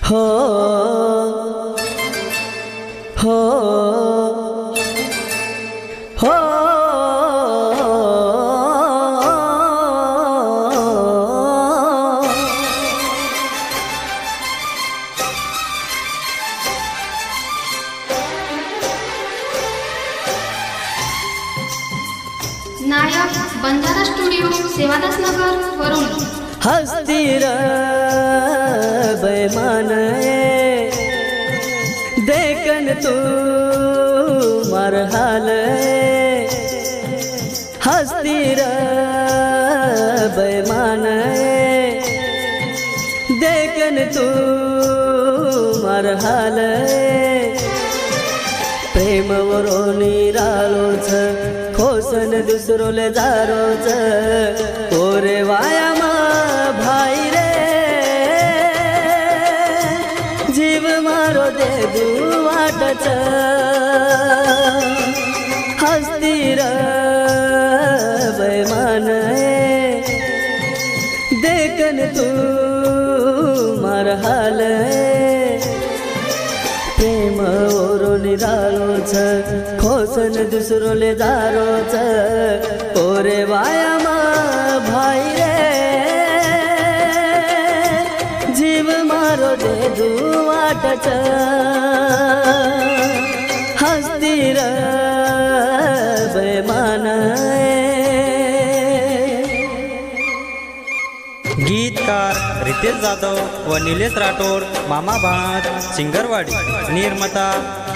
हो हो हो नायक बंजारा स्टुडिओ सेवादास नगर वरुण हस्ती र बेमान देखन तू मर हाल हस्ती र बेमान देखन तू मर हाल प्रेम वरो निरालो छ खोसन दुसरो ले जारो छ ओरे वायामा भाई रे जीव मारो दे दुवाट छ हस्ती र बेमान देखन तू मार हाल प्रेम ओरो निरालो छ खोसन दुसरो ले जारो छ ओरे वायामा भाई रे जीव मारो दे दुवाट छ हस्ती र बेमान गीतकार रितेश जाधव व निलेश राठोड, मामा भात सिंगरवाडी, निर्माता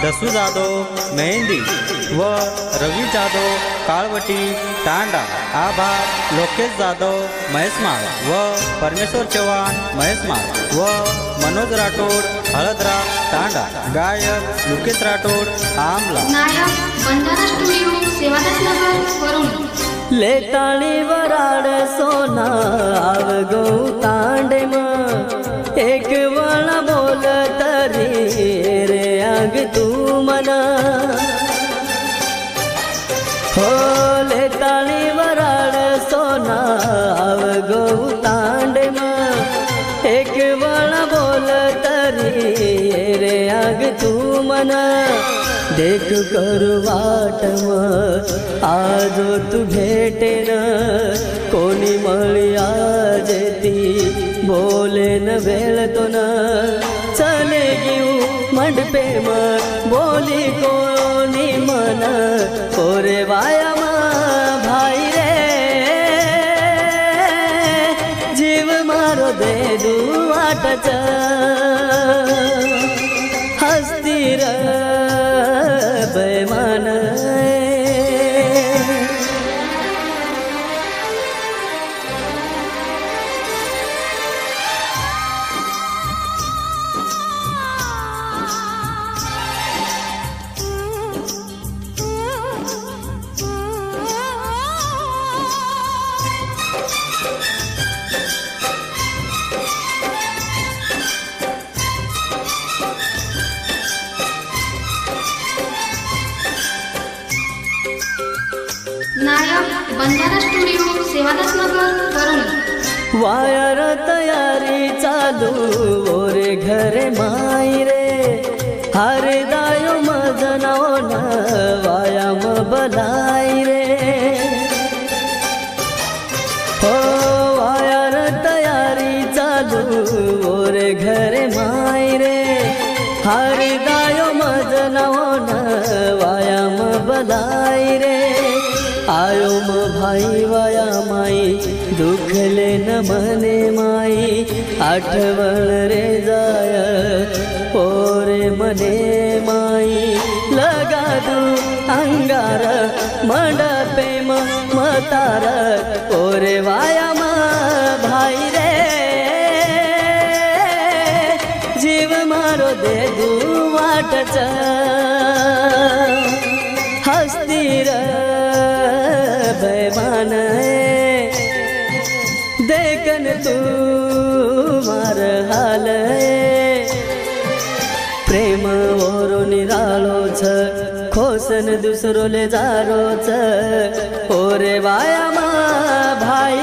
दसू जाधव मेहंदी व रवी जाधव काळवटी तांडा, आभार लोकेश जाधव महेशमाळ व परमेश्वर चव्हाण महेशमाळ व मनोज राठोड हळदरा तांडा, गायक लुकेश राठोड आमला। नायक बंजारा स्टुडिओ सेवादास नगर वरुण लेताणी वराड सोना आव गौ तांडे म एक वण बोल तरी रे आग तू मना हो लेताणी वराड सोना आव गौ तांडे म एक वण बोल तरी रे आग तू मना देख कर वाटम आजो तू भेटे न कोणी मळी आजेती बोले न वेळतो न चले घेऊ मंडपे म बोली कोणी मन ओरे वाया मा भाई रे जीव मारो दे दुवाटच हस्ती र बेमान नायक बंजारा स्टुडिओ सेवादास नगर वरुण वायर तयारी चालू ओरे घरे माई रे हरे दायो मजनाओ न वायाम बलाई रे हो वायर तयारी चालू ओरे घरे माई रे हरे दायो मजनाओ न वायाम बलाई रे आयो म भाई वाया माई दुखले न मने माई आठवण रे जाय ओरे मने माई लगा दू अंगार मंडपे मतार ओरे वाया मा भाई रे जीव मारो दे दू वाटच हस्ती र बेमान देखन तू मार हाल प्रेम ओरो निरालो छ खोसन दुसरो ले जारो छ ओरे वाया मा भाई